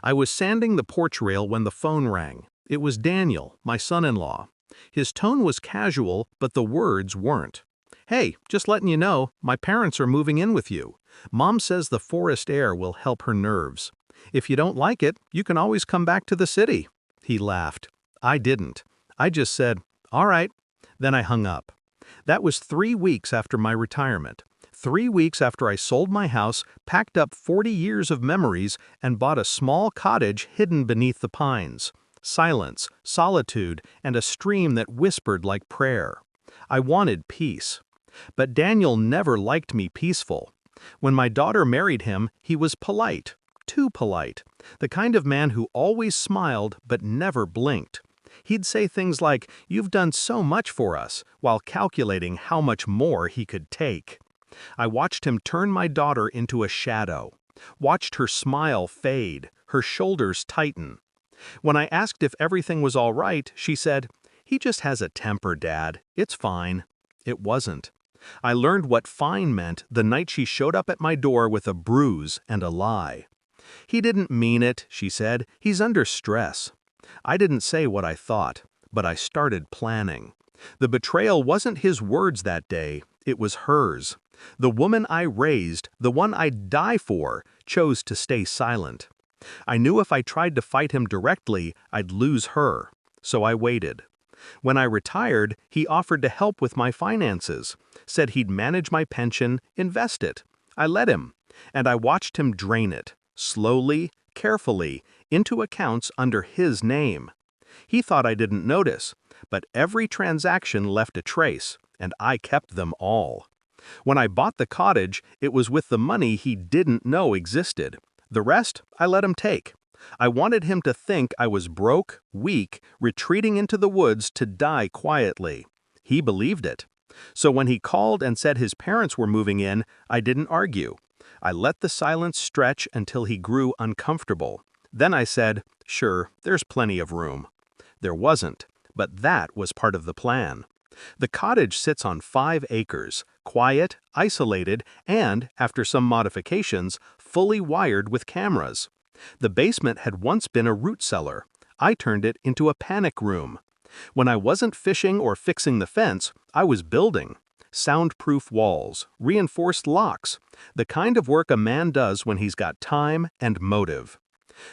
I was sanding the porch rail when the phone rang. It was Daniel, my son-in-law. His tone was casual, but the words weren't. "Hey, just letting you know, my parents are moving in with you. Mom says the forest air will help her nerves. If you don't like it, you can always come back to the city." He laughed. I didn't. I just said, "All right." Then I hung up. That was 3 weeks after my retirement. 3 weeks after I sold my house, packed up 40 years of memories, and bought a small cottage hidden beneath the pines. Silence, solitude, and a stream that whispered like prayer. I wanted peace. But Daniel never liked me peaceful. When my daughter married him, he was polite. Too polite. The kind of man who always smiled but never blinked. He'd say things like, "You've done so much for us," while calculating how much more he could take. I watched him turn my daughter into a shadow. Watched her smile fade, her shoulders tighten. When I asked if everything was all right, she said, "He just has a temper, Dad. It's fine." It wasn't. I learned what fine meant the night she showed up at my door with a bruise and a lie. "He didn't mean it," she said. "He's under stress." I didn't say what I thought, but I started planning. The betrayal wasn't his words that day, it was hers. The woman I raised, the one I'd die for, chose to stay silent. I knew if I tried to fight him directly, I'd lose her. So I waited. When I retired, he offered to help with my finances, said he'd manage my pension, invest it. I let him, and I watched him drain it, slowly, carefully, into accounts under his name. He thought I didn't notice, but every transaction left a trace, and I kept them all. When I bought the cottage, it was with the money he didn't know existed. The rest, I let him take. I wanted him to think I was broke, weak, retreating into the woods to die quietly. He believed it. So when he called and said his parents were moving in, I didn't argue. I let the silence stretch until he grew uncomfortable. Then I said, "Sure, there's plenty of room." There wasn't, but that was part of the plan. The cottage sits on 5 acres, quiet, isolated, and, after some modifications, fully wired with cameras. The basement had once been a root cellar. I turned it into a panic room. When I wasn't fishing or fixing the fence, I was building. Soundproof walls, reinforced locks, the kind of work a man does when he's got time and motive.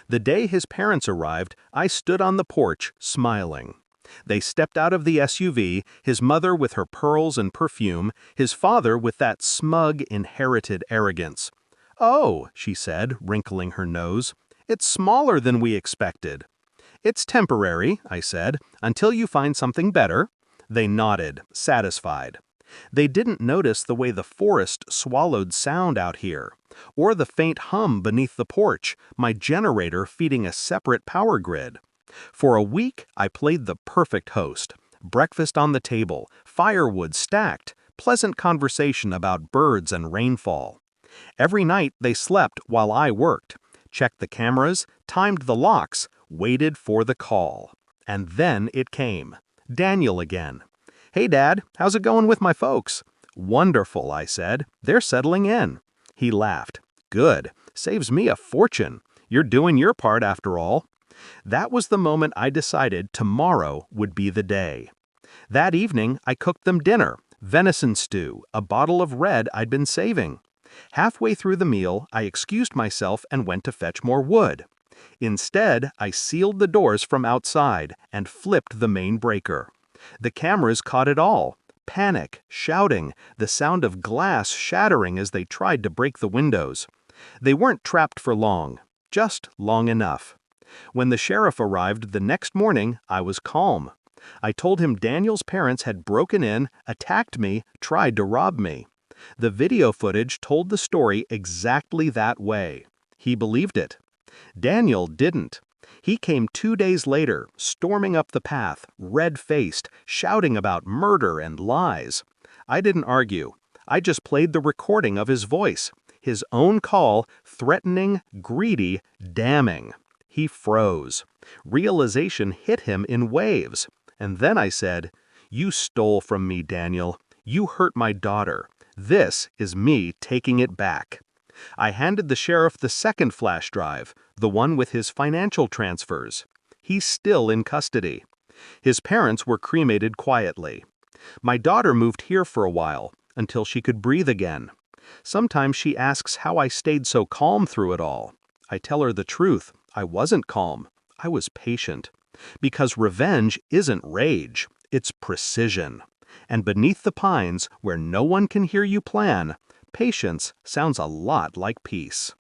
The day his parents arrived, I stood on the porch, smiling. They stepped out of the SUV, his mother with her pearls and perfume, his father with that smug, inherited arrogance. "Oh," she said, wrinkling her nose, "it's smaller than we expected." "It's temporary," I said, "until you find something better." They nodded, satisfied. They didn't notice the way the forest swallowed sound out here, or the faint hum beneath the porch, my generator feeding a separate power grid. For a week, I played the perfect host. Breakfast on the table, firewood stacked, pleasant conversation about birds and rainfall. Every night they slept while I worked, checked the cameras, timed the locks, waited for the call. And then it came. Daniel again. "Hey, Dad, how's it going with my folks?" "Wonderful," I said. "They're settling in." He laughed. "Good. Saves me a fortune. You're doing your part after all." That was the moment I decided tomorrow would be the day. That evening, I cooked them dinner, venison stew, a bottle of red I'd been saving. Halfway through the meal, I excused myself and went to fetch more wood. Instead, I sealed the doors from outside and flipped the main breaker. The cameras caught it all. Panic, shouting, the sound of glass shattering as they tried to break the windows. They weren't trapped for long, just long enough. When the sheriff arrived the next morning, I was calm. I told him Daniel's parents had broken in, attacked me, tried to rob me. The video footage told the story exactly that way. He believed it. Daniel didn't. He came 2 days later, storming up the path, red-faced, shouting about murder and lies. I didn't argue. I just played the recording of his voice. His own call, threatening, greedy, damning. He froze. Realization hit him in waves. And then I said, "You stole from me, Daniel. You hurt my daughter. This is me taking it back." I handed the sheriff the second flash drive, the one with his financial transfers. He's still in custody. His parents were cremated quietly. My daughter moved here for a while, until she could breathe again. Sometimes she asks how I stayed so calm through it all. I tell her the truth. I wasn't calm. I was patient. Because revenge isn't rage, it's precision. And beneath the pines, where no one can hear you plan, patience sounds a lot like peace.